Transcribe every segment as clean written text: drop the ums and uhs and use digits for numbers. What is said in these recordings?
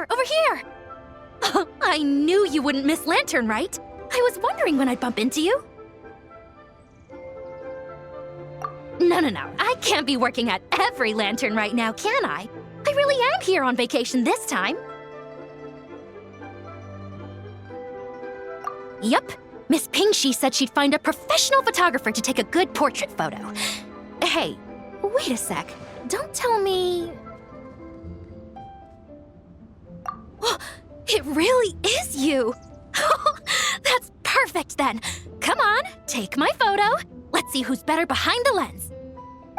Over here! I knew you wouldn't miss Lantern, right? I was wondering when I'd bump into you. No. I can't be working at every Lantern right now, can I? I really am here on vacation this time. Yup. Miss Pingshi said she'd find a professional photographer to take a good portrait photo. Hey, wait a sec. Don't tell me... It really is you! That's perfect then! Come on, take my photo. Let's see who's better behind the lens.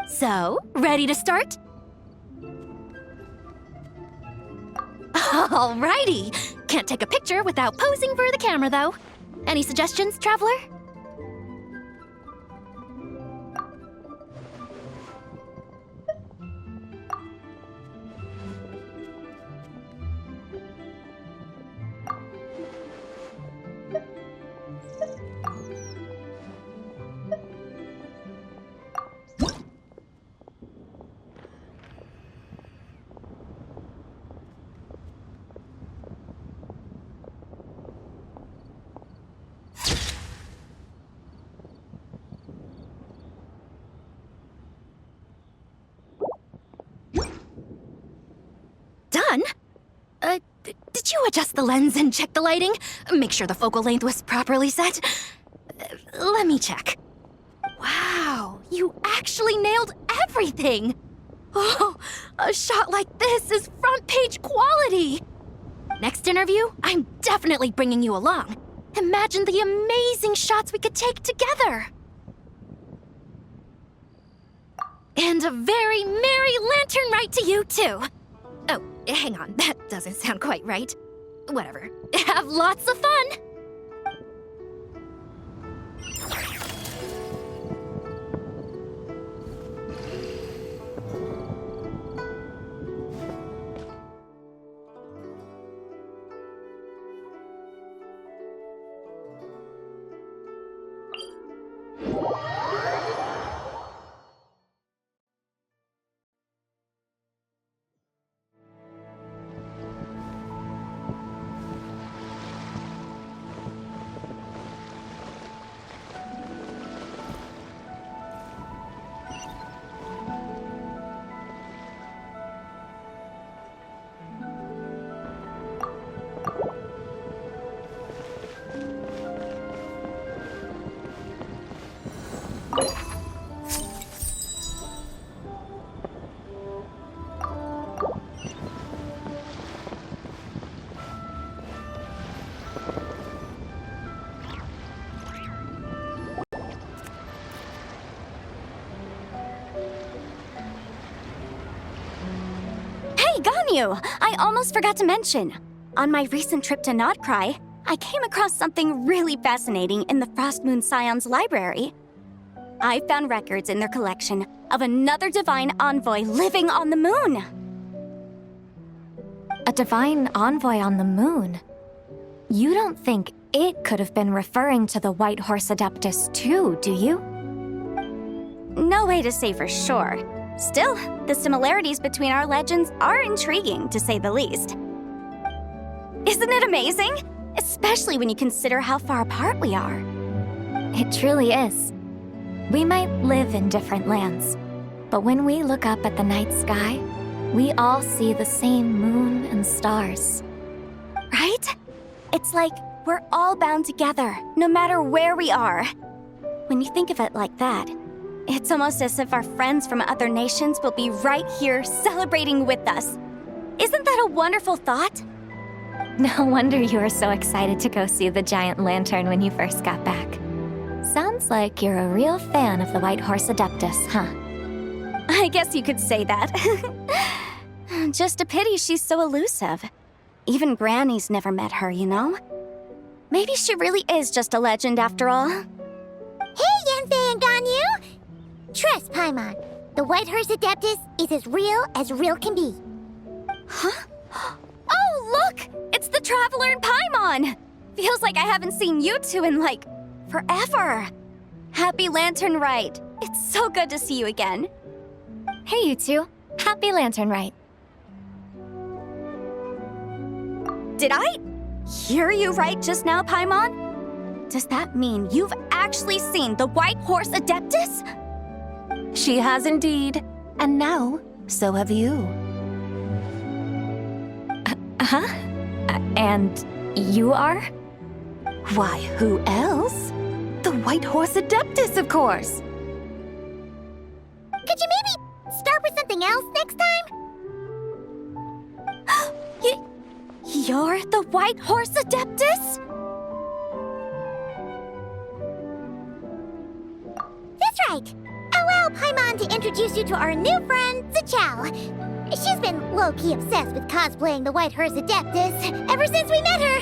So, ready to start? Alrighty! Can't take a picture without posing for the camera, though. Any suggestions, Traveler? Done? Did you adjust the lens and check the lighting? Make sure the focal length was properly set? Let me check. Wow, you actually nailed everything! Oh, a shot like this is front page quality! Next interview, I'm definitely bringing you along. Imagine the amazing shots we could take together! And a very merry Lantern Rite to you, too! Oh, hang on, that doesn't sound quite right. Whatever. Have lots of fun! I almost forgot to mention. On my recent trip to Notcry, I came across something really fascinating in the Frost Moon Scion's library. I found records in their collection of another divine envoy living on the moon. A divine envoy on the moon? You don't think it could have been referring to the White Horse Adeptus too, do you? No way to say for sure. Still, the similarities between our legends are intriguing, to say the least. Isn't it amazing? Especially when you consider how far apart we are. It truly is. We might live in different lands, but when we look up at the night sky, we all see the same moon and stars. Right? It's like we're all bound together, no matter where we are. When you think of it like that, It's almost as if our friends from other nations will be right here celebrating with us. Isn't that a wonderful thought? No wonder you were so excited to go see the giant lantern when you first got back. Sounds like you're a real fan of the White Horse Adeptus, huh? I guess you could say that. Just a pity she's so elusive. Even Granny's never met her, you know? Maybe she really is just a legend after all. Hey, Yanfei and Ganyu! Trust, Paimon. The White Horse Adeptus is as real can be. Huh? Oh, look! It's the Traveler and Paimon! Feels like I haven't seen you two in, like, forever. Happy Lantern Rite. It's so good to see you again. Hey, you two. Happy Lantern Rite. Did I hear you right just now, Paimon? Does that mean you've actually seen the White Horse Adeptus? She has indeed. And now, so have you. Huh? And you are? Why, who else? The White Horse Adeptus, of course. Could you maybe start with something else next time? You're the White Horse Adeptus? That's right. Allow Paimon to introduce you to our new friend, Ziqiao. She's been low-key obsessed with cosplaying the White Horse Adeptus ever since we met her.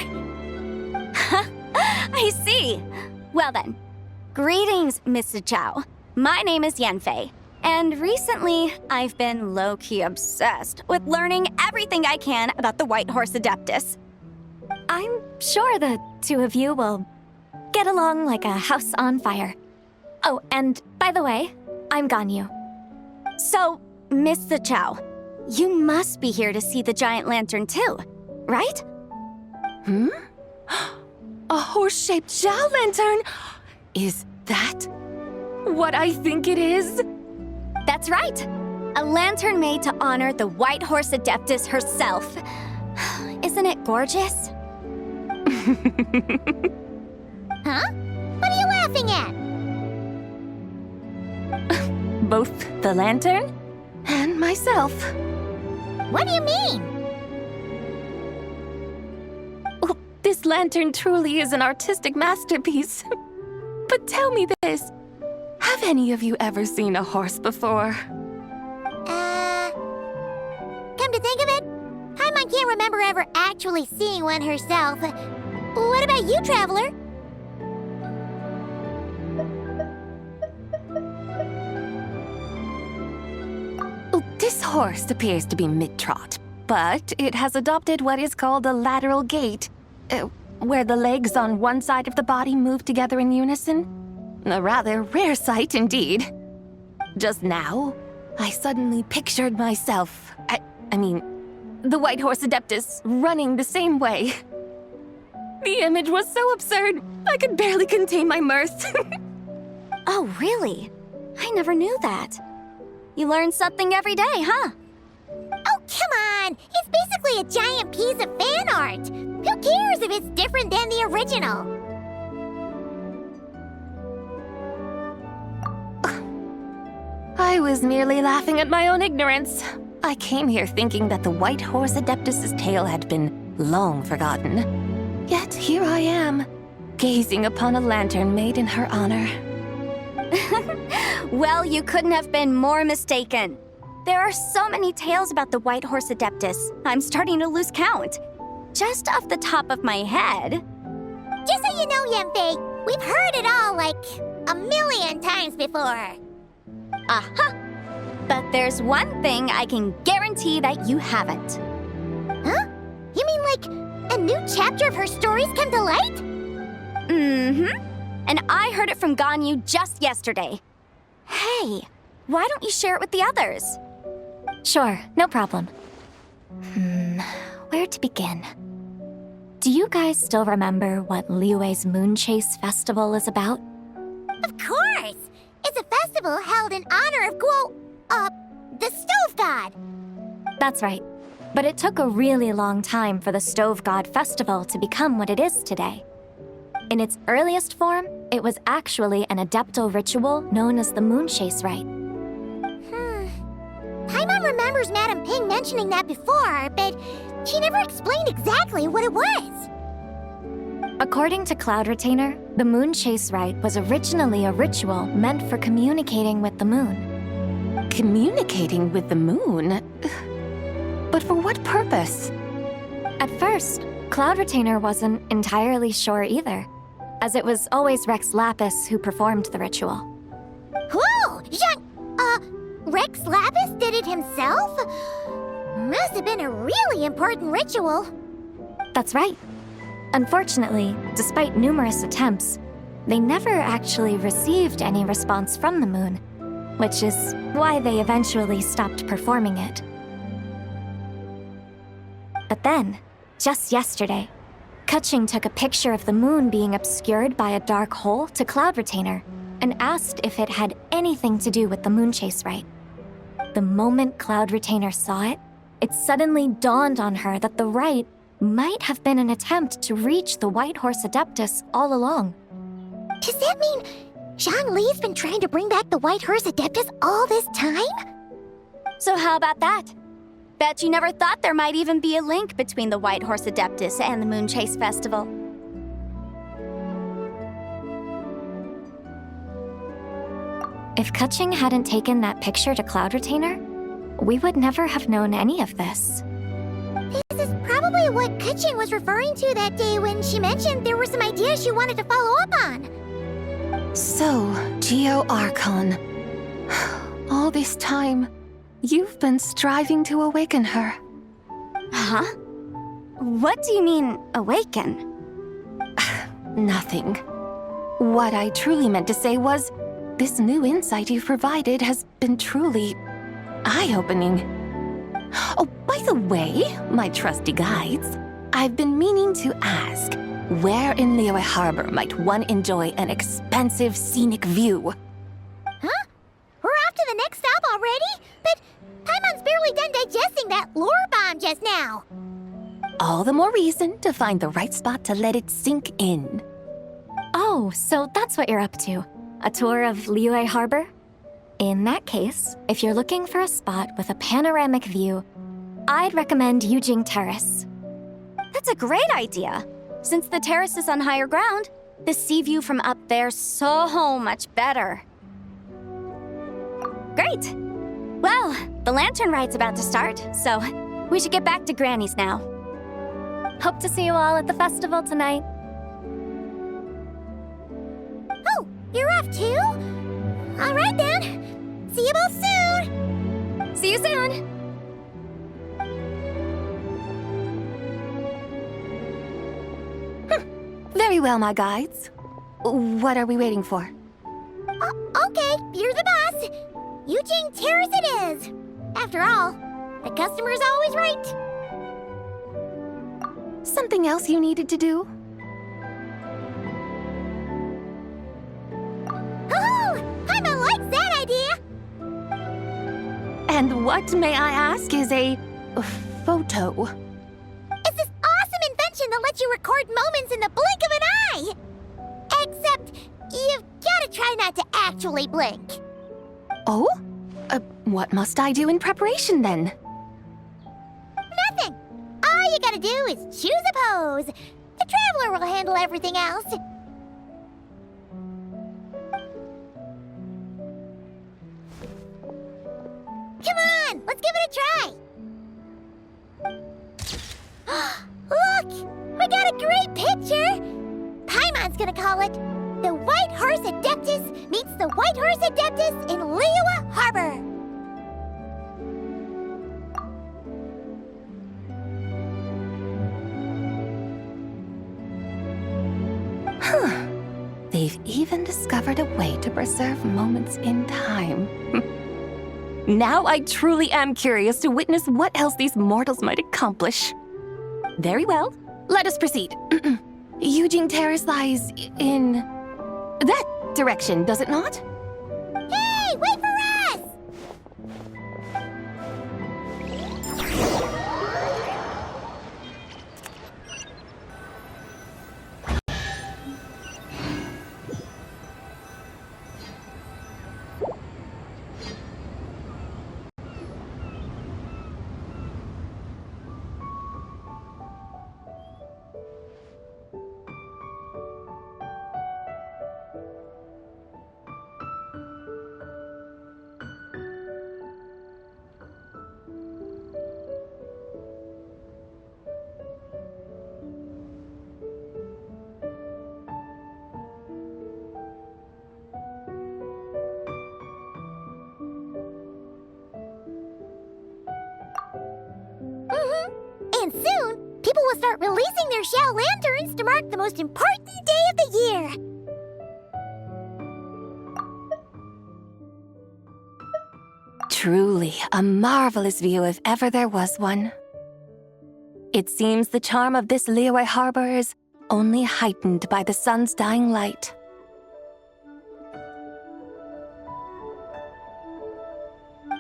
I see. Well then, greetings, Miss Ziqiao. My name is Yanfei, and recently I've been low-key obsessed with learning everything I can about the White Horse Adeptus. I'm sure the two of you will get along like a house on fire. Oh, and by the way, I'm Ganyu. So, Miss Ziqiao, you must be here to see the giant lantern too, right? A horse-shaped Xiao lantern? Is that what I think it is? That's right. A lantern made to honor the White Horse Adeptus herself. Isn't it gorgeous? Huh? What are you laughing at? Both the lantern and myself. What do you mean? Oh, this lantern truly is an artistic masterpiece. But tell me this, have any of you ever seen a horse before? Come to think of it, Paimon can't remember ever actually seeing one herself. What about you, Traveler? Oh, this horse appears to be mid-trot, but it has adopted what is called a lateral gait, where the legs on one side of the body move together in unison. A rather rare sight indeed. Just now, I suddenly pictured myself, I mean, the White Horse Adeptus running the same way. The image was so absurd, I could barely contain my mirth. Oh, really? I never knew that. You learn something every day, huh? Oh, come on! It's basically a giant piece of fan art! Who cares if it's different than the original? I was merely laughing at my own ignorance. I came here thinking that the White Horse Adeptus's tale had been long forgotten. Yet here I am, gazing upon a lantern made in her honor. Well, you couldn't have been more mistaken. There are so many tales about the White Horse Adeptus, I'm starting to lose count. Just off the top of my head... Just so you know, Yanfei, we've heard it all like a million times before. Aha! But there's one thing I can guarantee that you haven't. Huh? You mean like a new chapter of her stories come to light? Mm-hmm. And I heard it from Ganyu just yesterday. Hey, why don't you share it with the others? Sure, no problem. Where to begin? Do you guys still remember what Liyue's Moon Chase Festival is about? Of course! It's a festival held in honor of the Stove God. That's right. But it took a really long time for the Stove God Festival to become what it is today. In its earliest form, it was actually an adeptal ritual known as the Moon Chase Rite. Paimon remembers Madame Ping mentioning that before, but she never explained exactly what it was. According to Cloud Retainer, the Moon Chase Rite was originally a ritual meant for communicating with the moon. Communicating with the moon? But for what purpose? At first, Cloud Retainer wasn't entirely sure either, as it was always Rex Lapis who performed the ritual. Whoa! Rex Lapis did it himself? Must have been a really important ritual. That's right. Unfortunately, despite numerous attempts, they never actually received any response from the moon, which is why they eventually stopped performing it. But then, just yesterday, Keqing took a picture of the moon being obscured by a dark hole to Cloud Retainer and asked if it had anything to do with the Moon Chase Rite. The moment Cloud Retainer saw it, it suddenly dawned on her that the rite might have been an attempt to reach the White Horse Adeptus all along. Does that mean Zhongli's been trying to bring back the White Horse Adeptus all this time? So how about that? Bet you never thought there might even be a link between the White Horse Adeptus and the Moon Chase Festival. If Keqing hadn't taken that picture to Cloud Retainer, we would never have known any of this. This is probably what Keqing was referring to that day when she mentioned there were some ideas she wanted to follow up on. So, Geo Archon. All this time, you've been striving to awaken her. Huh? What do you mean, awaken? Nothing. What I truly meant to say was, this new insight you've provided has been truly eye-opening. Oh, by the way, my trusty guides, I've been meaning to ask, where in Liyue Harbor might one enjoy an expansive scenic view? Huh? We're off to the next stop already? But Paimon's barely done digesting that lore bomb just now. All the more reason to find the right spot to let it sink in. Oh, so that's what you're up to. A tour of Liyue Harbor? In that case, if you're looking for a spot with a panoramic view, I'd recommend Yujing Terrace. That's a great idea. Since the terrace is on higher ground, the sea view from up there's so much better. Great! Well, the Lantern Rite's about to start, so we should get back to Granny's now. Hope to see you all at the festival tonight. Oh, you're off too? All right then. See you both soon. See you soon! Very well, my guides. What are we waiting for? Okay, you're the boss. Yujing Terrace it is. After all, the customer's always right. Something else you needed to do? Oh, Paimon likes that idea. And what, may I ask, is a photo? It's this awesome invention that lets you record moments in the blink of an eye. Except, you've gotta try not to actually blink. Oh? What must I do in preparation then? Nothing. All you gotta do is choose a pose. The Traveler will handle everything else. Come on, let's give it a try. Look, we got a great picture. Paimon's gonna call it The White Horse Adeptus Meets the White Horse Adeptus in Liyue Harbor. They've even discovered a way to preserve moments in time. Now I truly am curious to witness what else these mortals might accomplish. Very well, let us proceed. Yujing Terrace lies in that direction, does it not? Hey, wait for us! releasing their Xiao lanterns to mark the most important day of the year. Truly a marvelous view if ever there was one. It seems the charm of this Liyue Harbor is only heightened by the sun's dying light.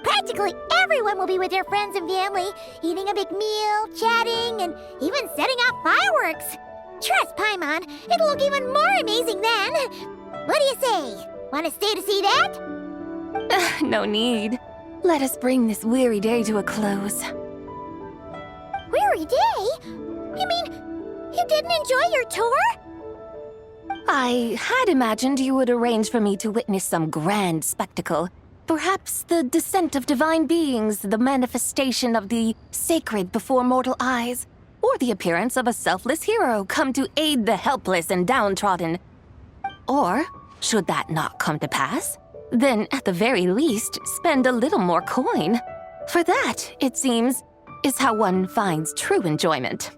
Practically everyone will be with their friends and family, eating a big meal, chatting, and even setting off fireworks. Trust Paimon, it'll look even more amazing then. What do you say? Want to stay to see that? No need. Let us bring this weary day to a close. Weary day? You mean you didn't enjoy your tour? I had imagined you would arrange for me to witness some grand spectacle. Perhaps the descent of divine beings, the manifestation of the sacred before mortal eyes, or the appearance of a selfless hero come to aid the helpless and downtrodden. Or, should that not come to pass, then at the very least spend a little more coin. For that, it seems, is how one finds true enjoyment.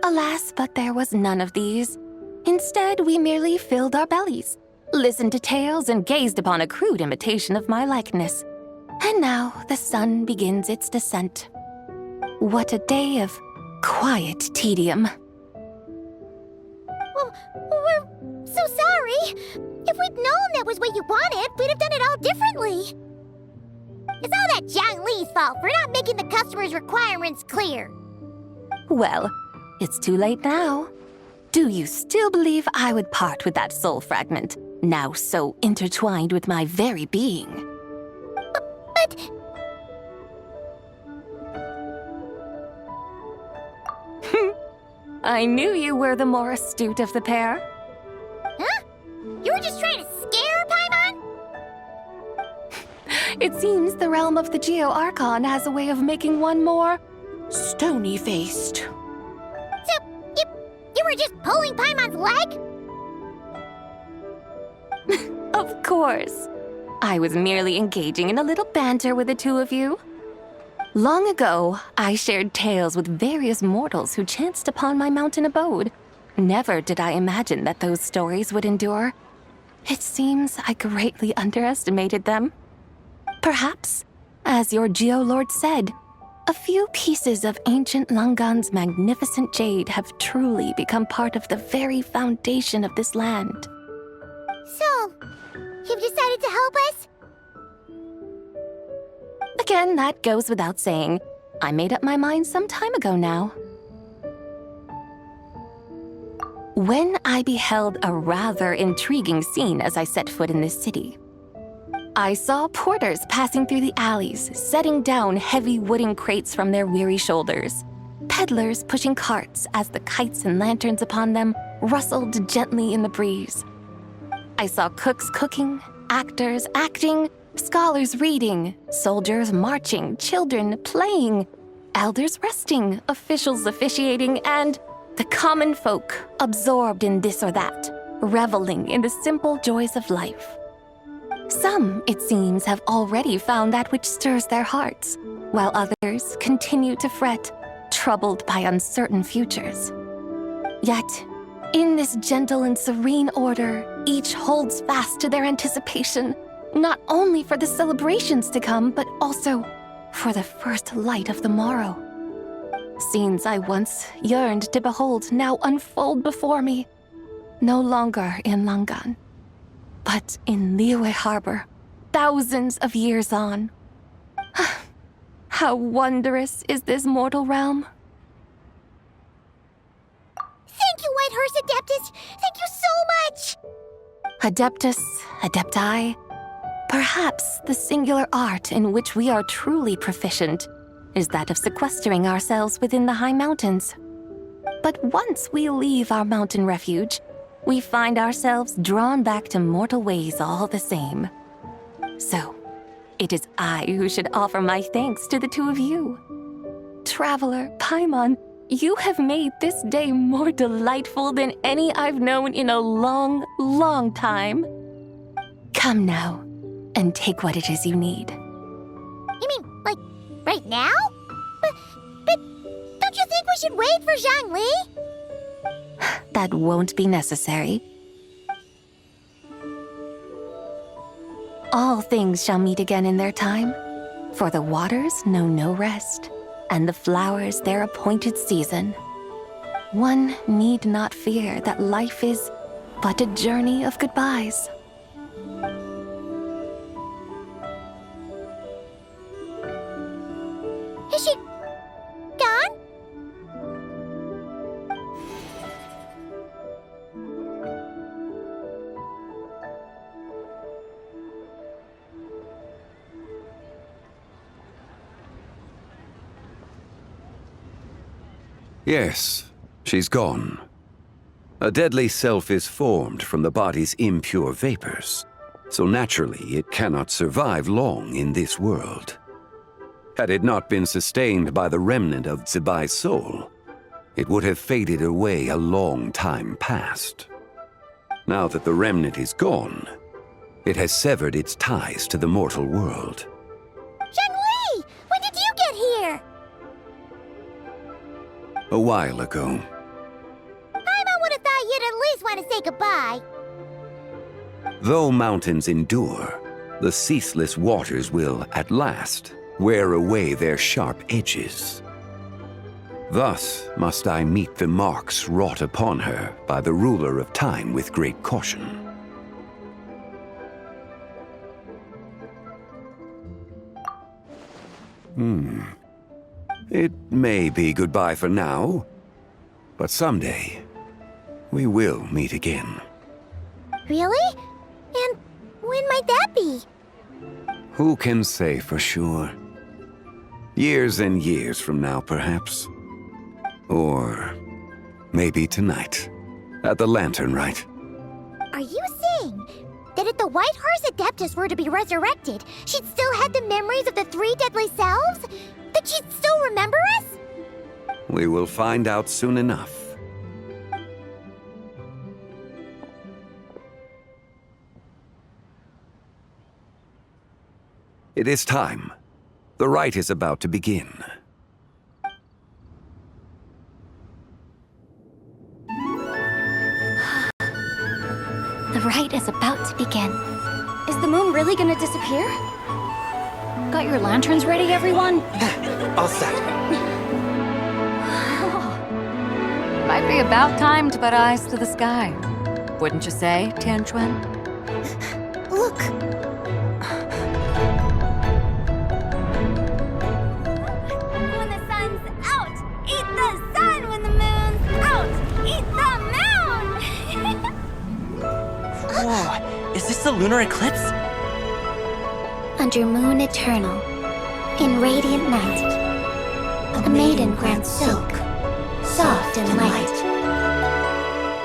Alas, but there was none of these. Instead, we merely filled our bellies, listened to tales, and gazed upon a crude imitation of my likeness. And now the sun begins its descent. What a day of quiet tedium. Well, we're so sorry. If we'd known that was what you wanted, we'd have done it all differently. It's all that Zhongli's fault for not making the customer's requirements clear. Well, it's too late now. Do you still believe I would part with that soul fragment, now so intertwined with my very being? But... I knew you were the more astute of the pair. Huh? You were just trying to scare Paimon? It seems the realm of the Geo-Archon has a way of making one more stony-faced. So, you were just pulling Paimon's leg? Of course. I was merely engaging in a little banter with the two of you. Long ago, I shared tales with various mortals who chanced upon my mountain abode. Never did I imagine that those stories would endure. It seems I greatly underestimated them. Perhaps, as your Geolord said, a few pieces of ancient Langan's magnificent jade have truly become part of the very foundation of this land. So, you've decided to help us? Again, that goes without saying. I made up my mind some time ago now. When I beheld a rather intriguing scene as I set foot in this city, I saw porters passing through the alleys, setting down heavy wooden crates from their weary shoulders, peddlers pushing carts as the kites and lanterns upon them rustled gently in the breeze. I saw cooks cooking, actors acting, scholars reading, soldiers marching, children playing, elders resting, officials officiating, and the common folk absorbed in this or that, reveling in the simple joys of life. Some, it seems, have already found that which stirs their hearts, while others continue to fret, troubled by uncertain futures. Yet, in this gentle and serene order, each holds fast to their anticipation, not only for the celebrations to come, but also for the first light of the morrow. Scenes I once yearned to behold now unfold before me, no longer in Langan, but in Liyue Harbor, thousands of years on. How wondrous is this mortal realm! Thank you, Whitehurst Adeptus! Thank you so much! Adeptus, Adepti, perhaps the singular art in which we are truly proficient is that of sequestering ourselves within the high mountains. But once we leave our mountain refuge, we find ourselves drawn back to mortal ways all the same. So, it is I who should offer my thanks to the two of you. Traveler, Paimon, you have made this day more delightful than any I've known in a long, long time. Come now, and take what it is you need. You mean, like, right now? But don't Don't you think we should wait for Zhongli? That won't be necessary. All things shall meet again in their time, for the waters know no rest, and the flowers their appointed season. One need not fear that life is but a journey of goodbyes. Is she gone? Yes, she's gone. A deadly self is formed from the body's impure vapors, so naturally it cannot survive long in this world. Had it not been sustained by the remnant of Zibai's soul, it would have faded away a long time past. Now that the remnant is gone, it has severed its ties to the mortal world. Zhongli! When did you get here? A while ago. Paimon would have thought you'd at least want to say goodbye. Though mountains endure, the ceaseless waters will, at last, wear away their sharp edges. Thus must I meet the marks wrought upon her by the ruler of time with great caution. It may be goodbye for now, but someday we will meet again. Really? And when might that be? Who can say for sure? Years and years from now, perhaps. Or maybe tonight, at the Lantern Rite. Are you saying that if the White Horse Adeptus were to be resurrected, she'd still have the memories of the three deadly selves? That she'd still remember us? We will find out soon enough. It is time. The rite is about to begin. The rite is about to begin. Is the moon really gonna disappear? Got your lanterns ready, everyone? All set. Might be about time to put eyes to the sky. Wouldn't you say, Tianchuan? Look! When the sun's out, eat the sun. When the moon's out, eat the moon! Whoa, is this the lunar eclipse? Under moon eternal, in radiant night, a maiden grants silk, soft and light.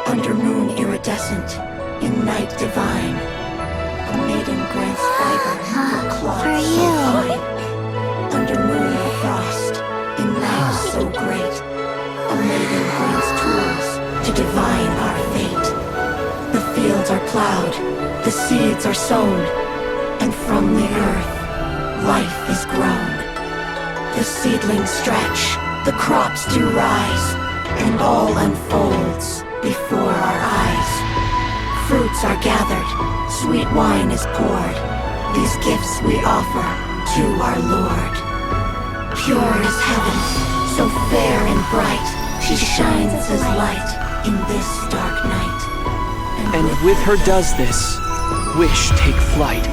Under moon iridescent, in night divine, a maiden grants fiber for cloth For so you. fine. Under moon of frost, in night so great, a maiden grants tools to divine our fate. The fields are plowed, the seeds are sown, and from the earth, life is grown. The seedlings stretch, the crops do rise, and all unfolds before our eyes. Fruits are gathered, sweet wine is poured. These gifts we offer to our Lord. Pure is heaven, so fair and bright. She shines as light in this dark night. And with her does this, wish take flight.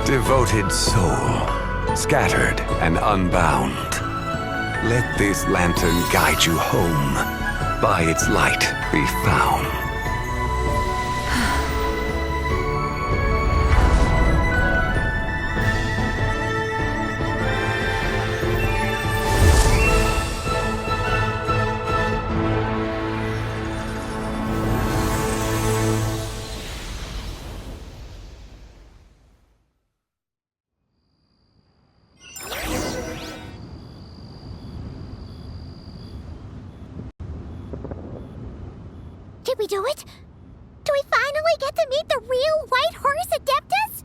Devoted soul, scattered and unbound. Let this lantern guide you home. By its light be found. Did we do it? Do we finally get to meet the real White Horse Adeptus?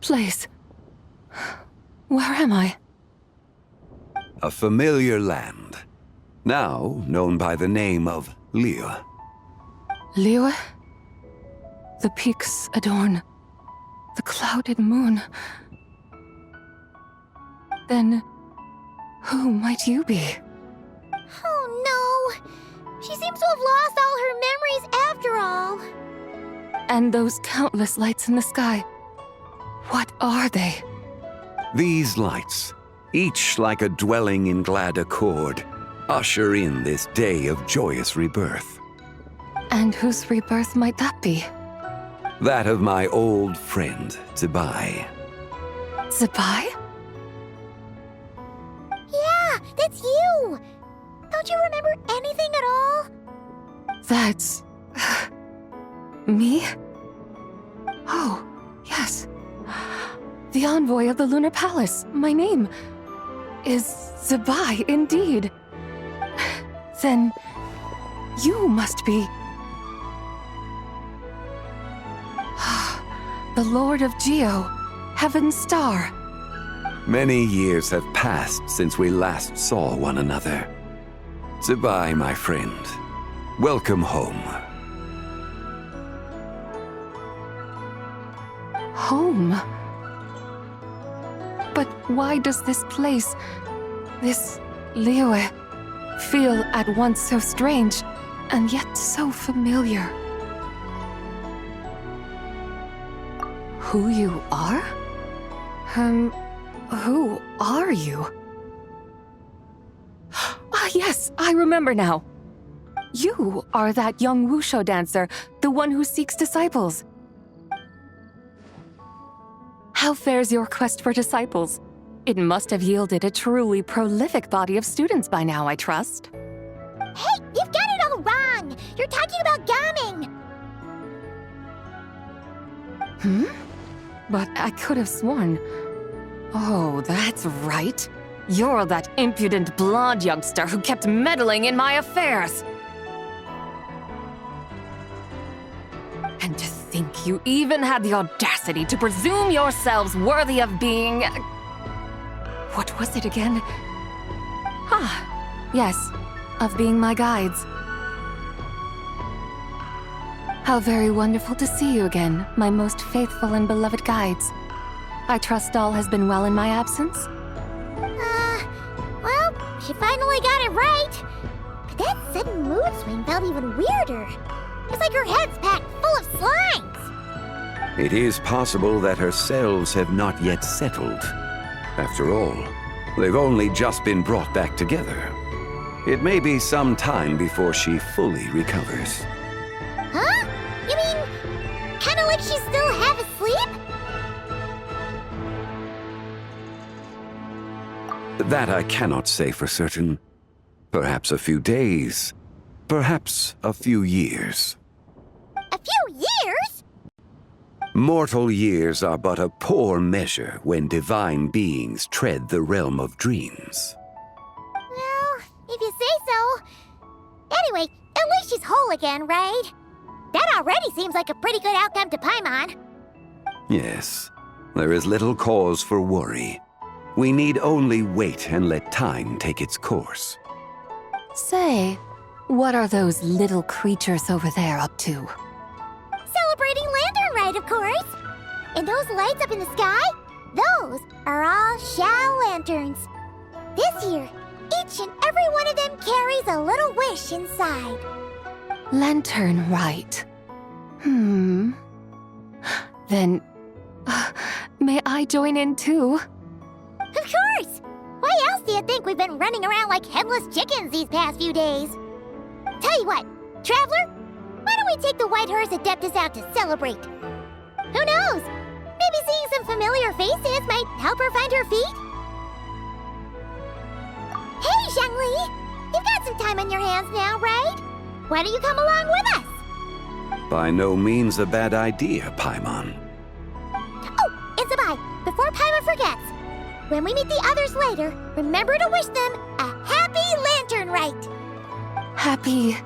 place? Where am I? A familiar land, now known by the name of Liyue. Liyue? The peaks adorn the clouded moon. Then, who might you be? Oh no! She seems to have lost all her memories after all. And those countless lights in the sky, what are they? These lights, each like a dwelling in glad accord, usher in this day of joyous rebirth. And whose rebirth might that be? That of my old friend, Zibai. Zibai? Yeah, that's you! Don't you remember anything at all? That's... me? Oh, yes. The envoy of the Lunar Palace. My name is Zibai, indeed. Then you must be... the Lord of Geo, Heaven's Star. Many years have passed since we last saw one another. Zibai, my friend, welcome home. Home? But why does this place, this Liyue, feel at once so strange and yet so familiar? Who you are? Who are you? Ah, yes, I remember now. You are that young wushu dancer, the one who seeks disciples. How fares your quest for disciples? It must have yielded a truly prolific body of students by now, I trust. Hey, you've got it all wrong! You're talking about gaming! But I could have sworn... Oh, that's right. You're that impudent blonde youngster who kept meddling in my affairs. And to think you even had the audacity to presume yourselves worthy of being... What was it again? Ah, yes, of being my guides. How very wonderful to see you again, my most faithful and beloved guides. I trust all has been well in my absence? Well, she finally got it right. But that sudden mood swing felt even weirder. It's like her head's packed full of slimes. It is possible that her selves have not yet settled. After all, they've only just been brought back together. It may be some time before she fully recovers. Huh? You mean, kinda like she's still half asleep? That I cannot say for certain. Perhaps a few days. Perhaps a few years. A few years? Mortal years are but a poor measure when divine beings tread the realm of dreams. Well, if you say so. Anyway, at least she's whole again, right? That already seems like a pretty good outcome to Paimon. Yes, there is little cause for worry. We need only wait and let time take its course. Say, what are those little creatures over there up to? Celebrating Lantern Rite, of course. And those lights up in the sky? Those are all Xiao lanterns. This year, each and every one of them carries a little wish inside. Lantern Rite. Then, may I join in too? Of course! Why else do you think we've been running around like headless chickens these past few days? Tell you what, Traveler, why don't we take the White Hearse Adeptus out to celebrate? Who knows? Maybe seeing some familiar faces might help her find her feet? Hey, Zhongli! You've got some time on your hands now, right? Why don't you come along with us? By no means a bad idea, Paimon. Oh, and Zibai, before Paimon forgets, when we meet the others later, remember to wish them a happy Lantern Rite! Happy...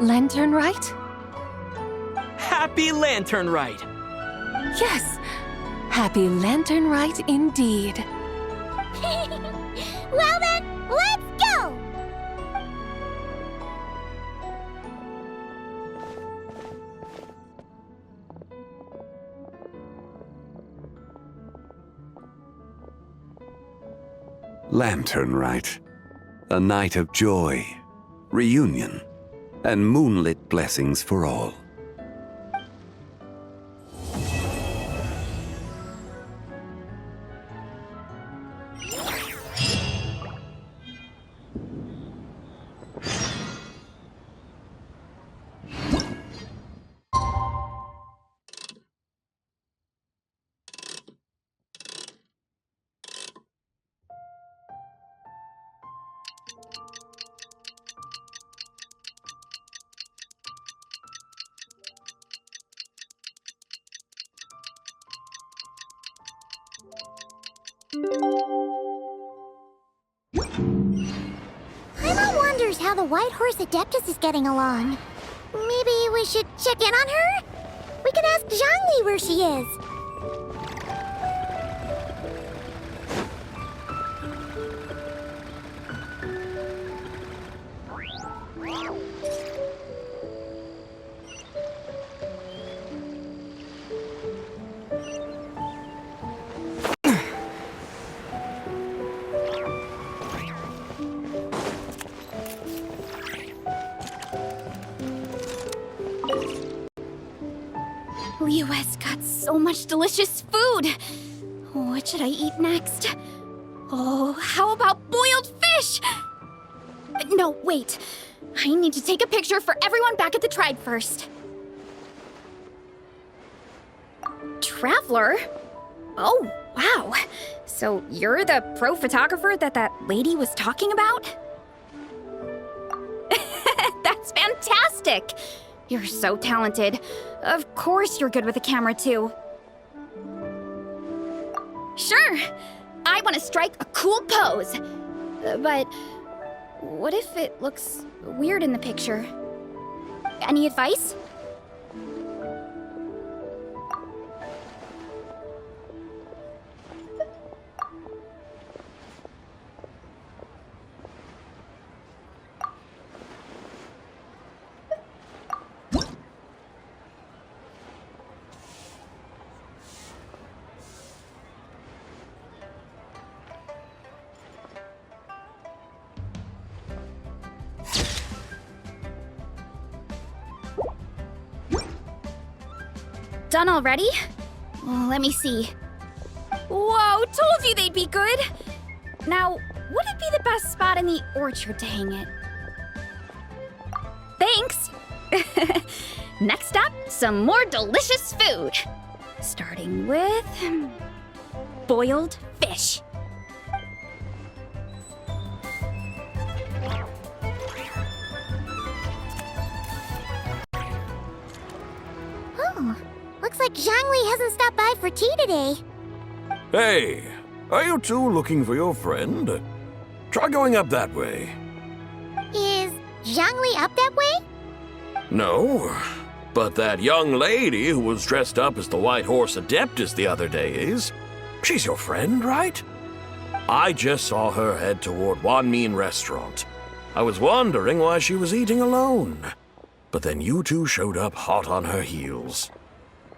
Lantern Rite? Happy Lantern Rite! Yes! Happy Lantern Rite indeed. Well then, let's go! Lantern Rite. A night of joy, reunion, and moonlit blessings for all. Paimon wonders how the White Horse Adeptus is getting along. Maybe we should check in on her? We could ask Zhongli where she is. Liyue's got so much delicious food. What should I eat next? Oh, how about boiled fish? No, wait. I need to take a picture for everyone back at the tribe first. Traveler? Oh, wow. So you're the pro photographer that lady was talking about? That's fantastic! You're so talented. Of course you're good with a camera, too. Sure! I want to strike a cool pose. But what if it looks weird in the picture? Any advice? Done already? Well, let me see. Whoa, told you they'd be good! Now, would it be the best spot in the orchard to hang it? Thanks! Next up, some more delicious food. Starting with... boiled fish. Oh, looks like Zhongli hasn't stopped by for tea today. Hey, are you two looking for your friend? Try going up that way. Is Zhongli up that way? No, but that young lady who was dressed up as the White Horse Adeptus the other day is. She's your friend, right? I just saw her head toward Wanmin Restaurant. I was wondering why she was eating alone. But then you two showed up hot on her heels.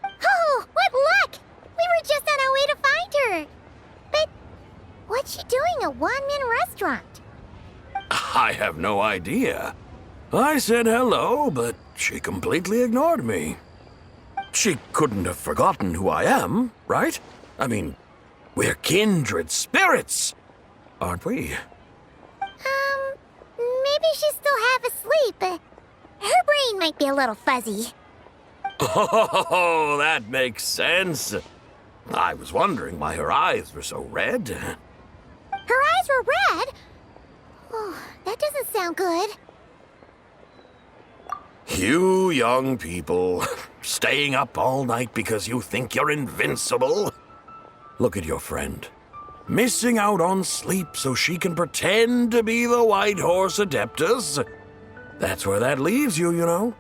Oh, what luck! We were just on our way to find her. But what's she doing at Wanmin Restaurant? I have no idea. I said hello, but she completely ignored me. She couldn't have forgotten who I am, right? I mean, we're kindred spirits, aren't we? Maybe she's still half asleep. Her brain might be a little fuzzy. Oh, that makes sense. I was wondering why her eyes were so red. Her eyes were red? Oh, that doesn't sound good. You young people, staying up all night because you think you're invincible. Look at your friend. Missing out on sleep so she can pretend to be the White Horse Adeptus. That's where that leaves you, you know.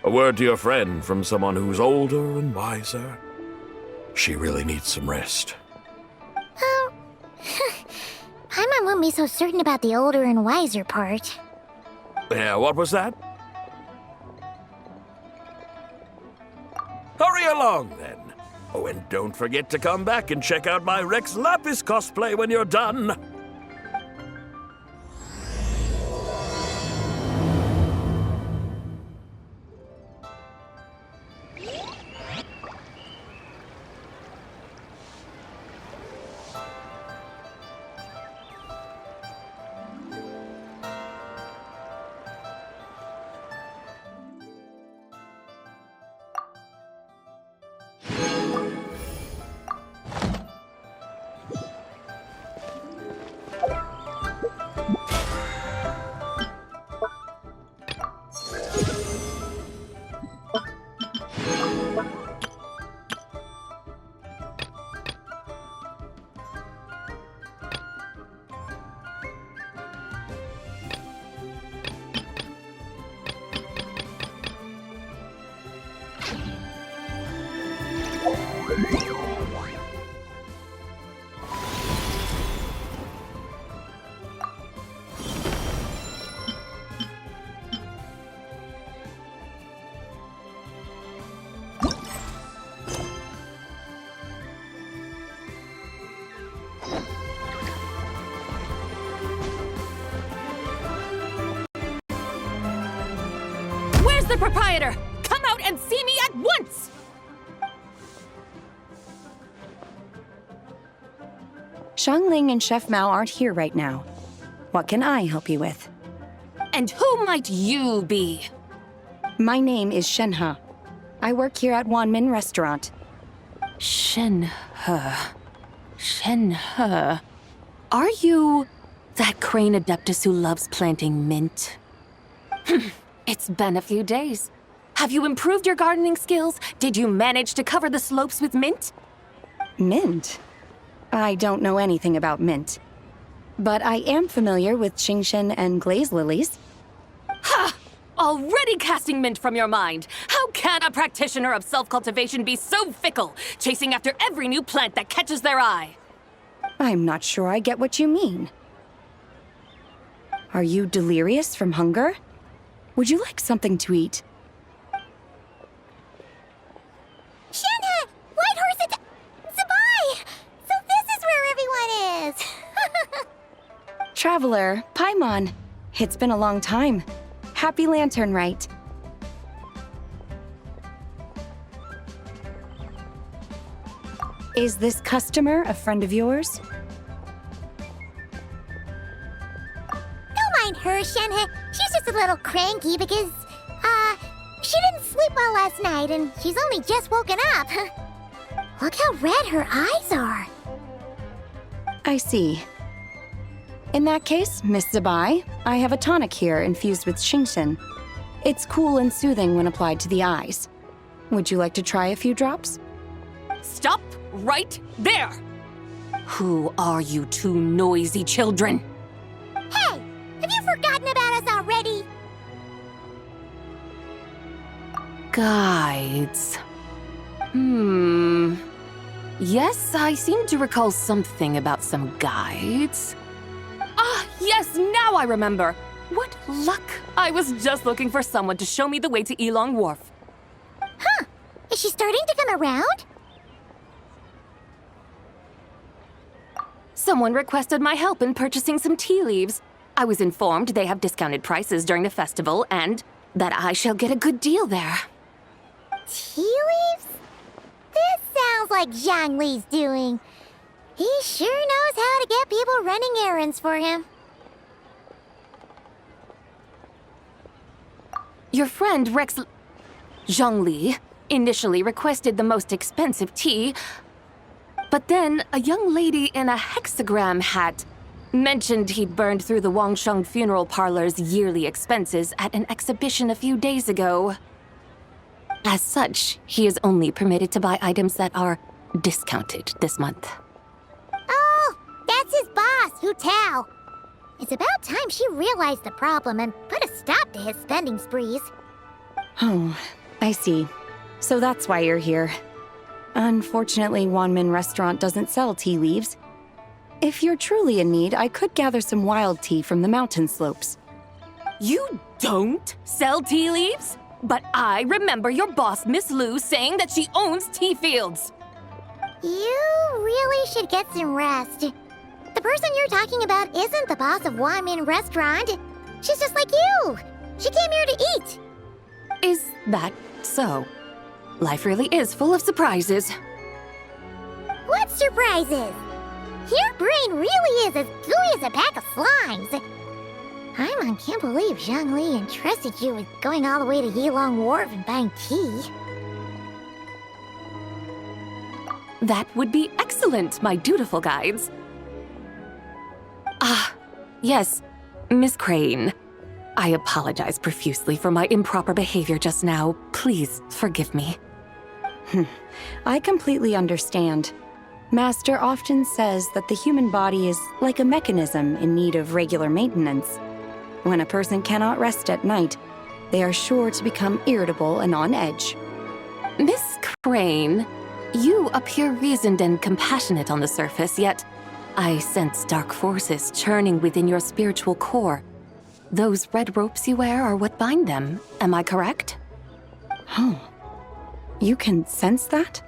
A word to your friend from someone who's older and wiser. She really needs some rest. Oh, Paimon won't be so certain about the older and wiser part. Yeah, what was that? Hurry along, then. Oh, and don't forget to come back and check out my Rex Lapis cosplay when you're done. Where's the proprietor? Come out and see me at once! Zhongli and Chef Mao aren't here right now. What can I help you with? And who might you be? My name is Shenhe. I work here at Wanmin Restaurant. Shenhe. Are you that crane adeptus who loves planting mint? It's been a few days. Have you improved your gardening skills? Did you manage to cover the slopes with mint? Mint? I don't know anything about mint. But I am familiar with Xingshen and glaze lilies. Ha! Already casting mint from your mind. How can a practitioner of self-cultivation be so fickle, chasing after every new plant that catches their eye? I'm not sure I get what you mean. Are you delirious from hunger? Would you like something to eat? Shenhe! White Horse Zibai! So this is where everyone is! Traveler, Paimon. It's been a long time. Happy Lantern Rite. Is this customer a friend of yours? Don't mind her, Shenhe. She's just a little cranky because, she didn't sleep well last night and she's only just woken up. Look how red her eyes are. I see. In that case, Miss Zibai, I have a tonic here infused with Xingshen. It's cool and soothing when applied to the eyes. Would you like to try a few drops? Stop right there! Who are you two noisy children? Hey! Have you forgotten about us already? Guides. Yes, I seem to recall something about some guides. Ah, yes, now I remember. What luck! I was just looking for someone to show me the way to Elong Wharf. Huh. Is she starting to come around? Someone requested my help in purchasing some tea leaves. I was informed they have discounted prices during the festival and that I shall get a good deal there. Tea leaves? This sounds like Zhongli's doing. He sure knows how to get people running errands for him. Your friend Rex Zhongli initially requested the most expensive tea, but then a young lady in a hexagram hat mentioned he'd burned through the Wangsheng funeral parlor's yearly expenses at an exhibition a few days ago. As such, he is only permitted to buy items that are discounted this month. Oh, that's his boss, Hu Tao. It's about time she realized the problem and put a stop to his spending sprees. Oh, I see. So that's why you're here. Unfortunately, Wanmin Restaurant doesn't sell tea leaves. If you're truly in need, I could gather some wild tea from the mountain slopes. You don't sell tea leaves? But I remember your boss, Miss Lu, saying that she owns tea fields. You really should get some rest. The person you're talking about isn't the boss of Wanmin Restaurant. She's just like you. She came here to eat. Is that so? Life really is full of surprises. What surprises? Your brain really is as gooey as a pack of slimes. Paimon can't believe Zhongli entrusted you with going all the way to Yilong Wharf and buying tea. That would be excellent, my dutiful guides. Ah, yes, Miss Crane. I apologize profusely for my improper behavior just now. Please forgive me. I completely understand. Master often says that the human body is like a mechanism in need of regular maintenance. When a person cannot rest at night, they are sure to become irritable and on edge. Miss Crane, you appear reasoned and compassionate on the surface, yet I sense dark forces churning within your spiritual core. Those red ropes you wear are what bind them, am I correct? Oh, you can sense that?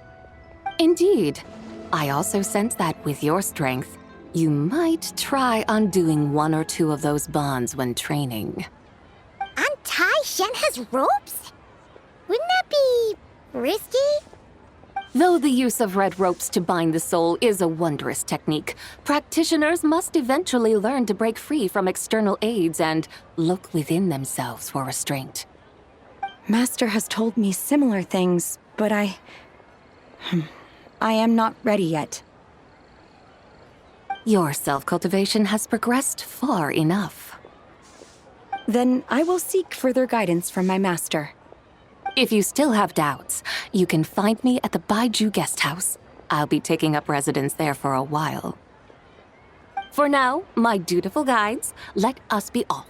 Indeed. I also sense that with your strength, you might try undoing one or two of those bonds when training. Untie Shenhe's ropes? Wouldn't that be risky? Though the use of red ropes to bind the soul is a wondrous technique, practitioners must eventually learn to break free from external aids and look within themselves for restraint. Master has told me similar things, but I am not ready yet. Your self-cultivation has progressed far enough. Then I will seek further guidance from my master. If you still have doubts, you can find me at the P.2 guest house. I'll be taking up residence there for a while. For now, my dutiful guides, let us be off.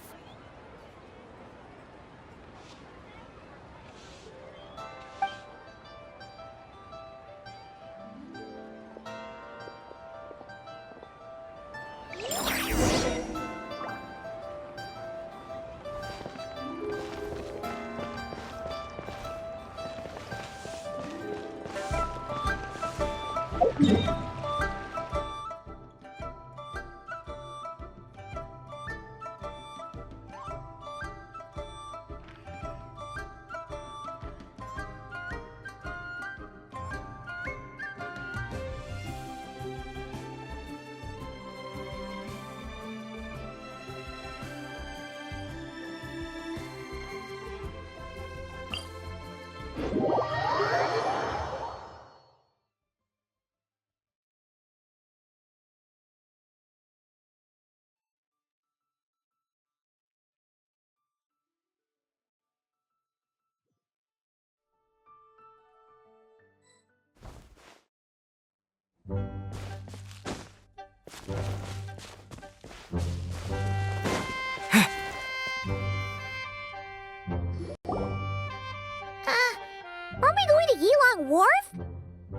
Aren't we going to Yilong Wharf?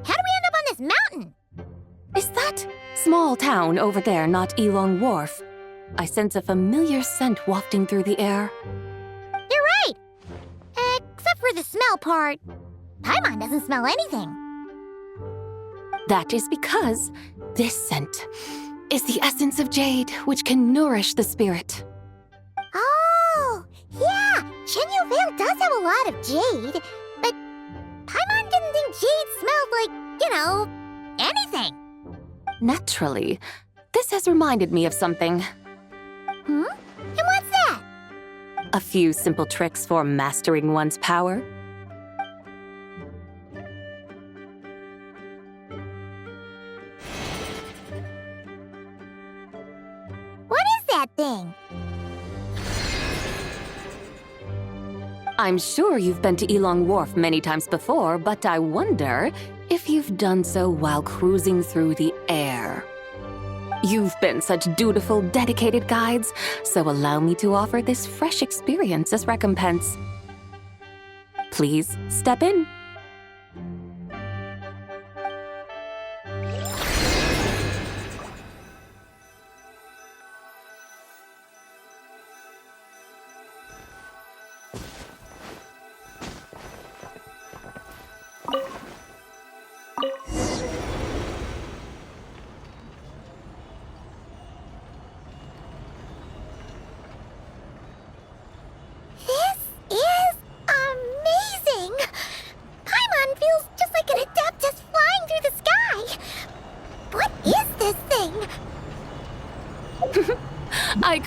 How do we end up on this mountain? Is that small town over there not Yilong Wharf? I sense a familiar scent wafting through the air. You're right! Except for the smell part. Paimon doesn't smell anything. That is because this scent is the essence of jade, which can nourish the spirit. Oh, yeah! Shenyu Vale does have a lot of jade, but Paimon didn't think jade smelled like, anything. Naturally, this has reminded me of something. And what's that? A few simple tricks for mastering one's power. What is that thing? I'm sure you've been to Yilong Wharf many times before, but I wonder if you've done so while cruising through the air. You've been such dutiful, dedicated guides, so allow me to offer this fresh experience as recompense. Please step in.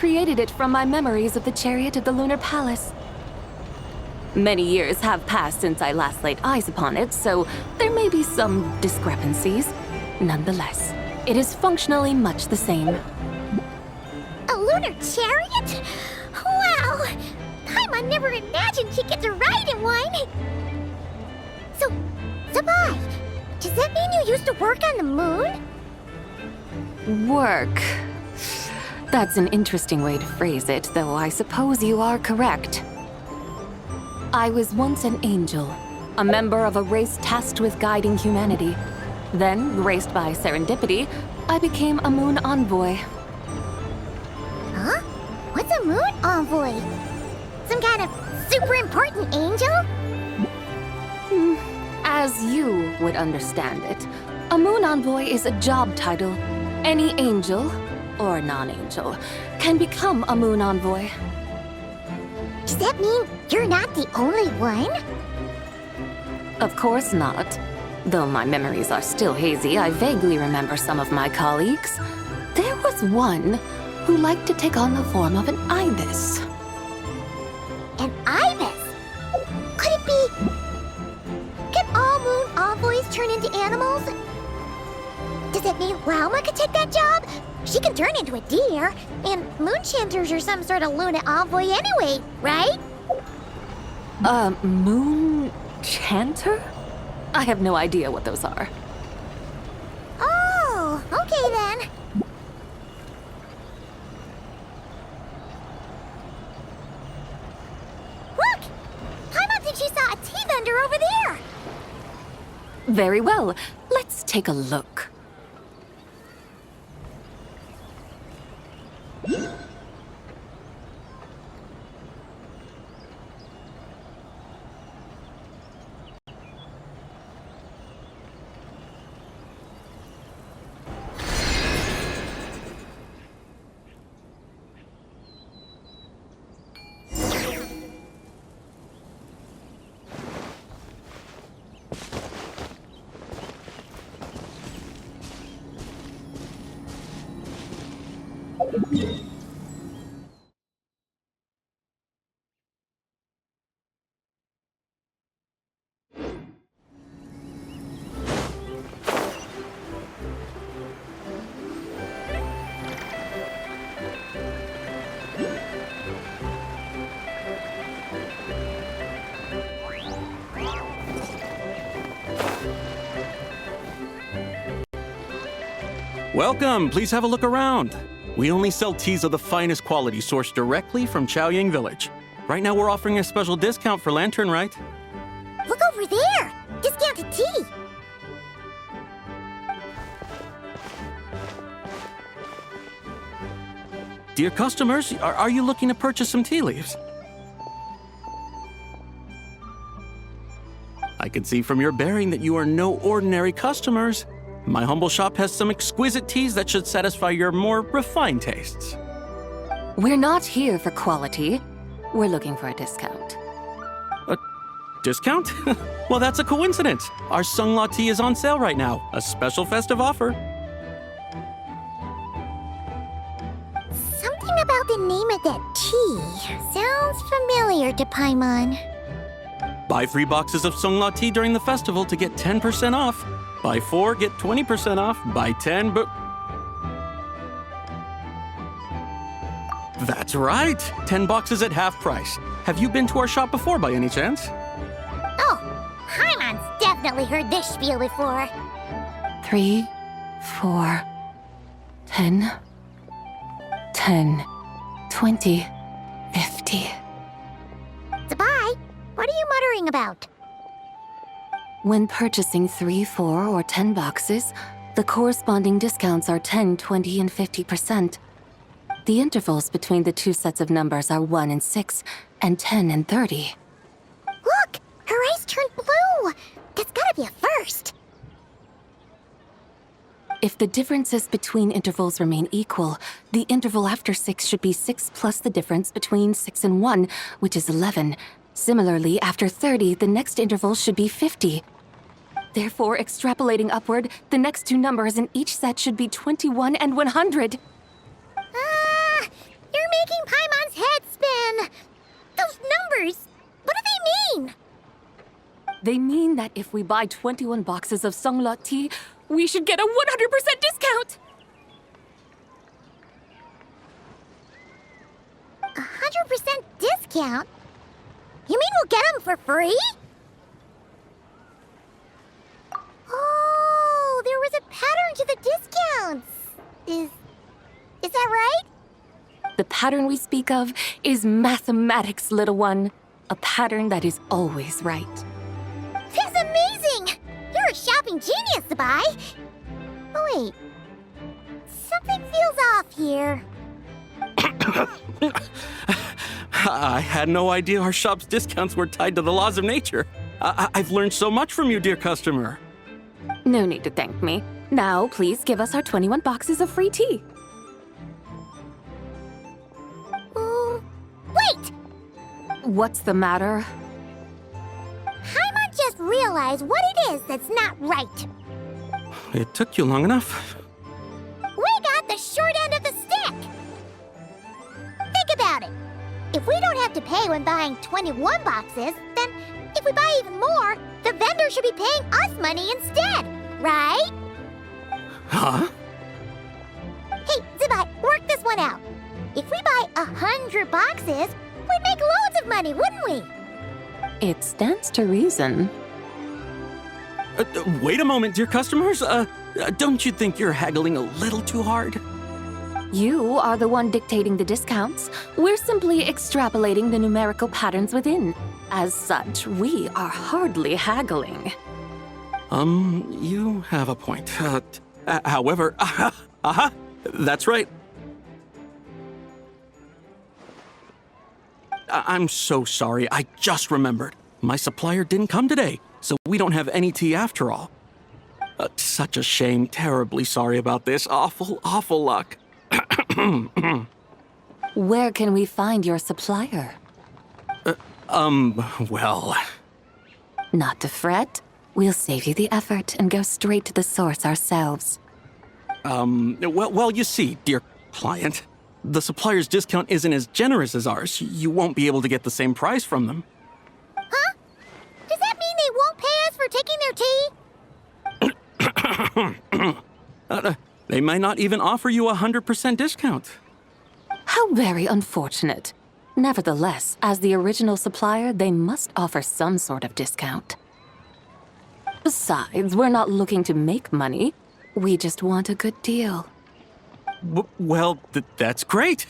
created it from my memories of the chariot of the Lunar Palace. Many years have passed since I last laid eyes upon it, so there may be some discrepancies. Nonetheless, it is functionally much the same. A lunar chariot? Wow! Paimon never imagined she'd get to ride in one! So, Zibai, does that mean you used to work on the moon? Work. That's an interesting way to phrase it, though I suppose you are correct. I was once an angel, a member of a race tasked with guiding humanity. Then, graced by serendipity, I became a moon envoy. Huh? What's a moon envoy? Some kind of super important angel? As you would understand it, a moon envoy is a job title. Any angel, or non-angel, can become a moon envoy. Does that mean you're not the only one? Of course not. Though my memories are still hazy, I vaguely remember some of my colleagues. There was one who liked to take on the form of an ibis. An ibis? Could it be... Can all moon envoys turn into animals? Does it mean Rauma could take that job? She can turn into a deer, and moon chanters are some sort of Luna envoy anyway, right? Moon chanter? I have no idea what those are. Oh, okay then. Look! Paimon thinks she saw a tea vendor over there! Very well. Let's take a look. Welcome, please have a look around. We only sell teas of the finest quality sourced directly from Xiaoyun village. Right now we're offering a special discount for Lantern Rite. Look over there! Discounted tea! Dear customers, are you looking to purchase some tea leaves? I can see from your bearing that you are no ordinary customers. My humble shop has some exquisite teas that should satisfy your more refined tastes. We're not here for quality. We're looking for a discount. A discount? Well, that's a coincidence. Our Zhongli tea is on sale right now. A special festive offer. Something about the name of that tea sounds familiar to Paimon. Buy 3 boxes of Zhongli tea during the festival to get 10% off. Buy 4, get 20% off. Buy 10, but... That's right! 10 boxes at half price. Have you been to our shop before by any chance? Oh, Paimon's definitely heard this spiel before. 3, 4, 10, 10, 20, 50. Zibai, what are you muttering about? When purchasing 3, 4, or 10 boxes, the corresponding discounts are 10, 20, and 50%. The intervals between the two sets of numbers are 1 and 6, and 10 and 30. Look! Her eyes turned blue! That's gotta be a first! If the differences between intervals remain equal, the interval after 6 should be 6 plus the difference between 6 and 1, which is 11. Similarly, after 30, the next interval should be 50. Therefore, extrapolating upward, the next two numbers in each set should be 21 and 100. You're They mean that if we buy 21 boxes of Songlot tea, we should get a 100% discount! 100% discount? You mean we'll get them for free? Oh, there was a pattern to the discounts. Is that right? The pattern we speak of is mathematics, little one. A pattern that is always right. That's amazing! You're a shopping genius, Zibai. Oh, wait. Something feels off here. I had no idea our shop's discounts were tied to the laws of nature. I've learned so much from you, dear customer. No need to thank me. Now, please give us our 21 boxes of free tea. Wait! What's the matter? Paimon just realized what it is that's not right. It took you long enough. We got the short end of the stick! Think about it. If we don't have to pay when buying 21 boxes, then if we buy even more, the vendor should be paying us money instead, right? Huh? Hey, Zibai, work this one out. If we buy 100 boxes, we'd make loads of money, wouldn't we? It stands to reason. Wait a moment, dear customers. Don't you think you're haggling a little too hard? You are the one dictating the discounts. We're simply extrapolating the numerical patterns within. As such, we are hardly haggling. You have a point. However, that's right. I'm so sorry. I just remembered. My supplier didn't come today, so we don't have any tea after all. Such a shame. Terribly sorry about this. Awful luck. Where can we find your supplier? Well... Not to fret. We'll save you the effort and go straight to the source ourselves. Well, you see, dear client, the supplier's discount isn't as generous as ours. You won't be able to get the same price from them. Huh? Does that mean they won't pay us for taking their tea? They might not even offer you a 100% discount. How very unfortunate. Nevertheless, as the original supplier, they must offer some sort of discount. Besides, we're not looking to make money. We just want a good deal. Well, that's great.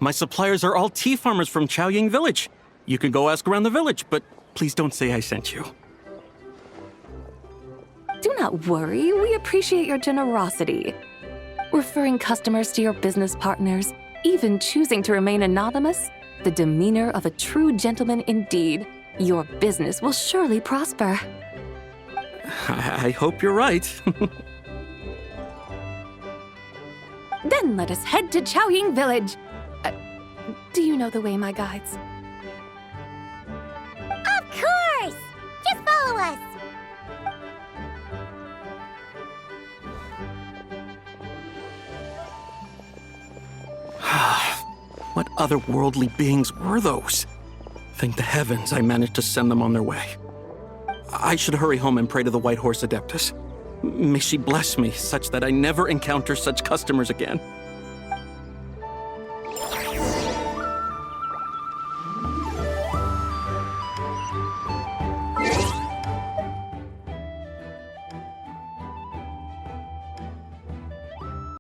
My suppliers are all tea farmers from Xiaoyun village. You can go ask around the village, but please don't say I sent you. Do not worry, we appreciate your generosity. Referring customers to your business partners, even choosing to remain anonymous, the demeanor of a true gentleman indeed. Your business will surely prosper. I hope you're right. Then let us head to Xiaoyun village. Do you know the way, my guides? Of course! Just follow us! What otherworldly beings were those? Thank the heavens I managed to send them on their way. I should hurry home and pray to the White Horse Adeptus. May she bless me such that I never encounter such customers again.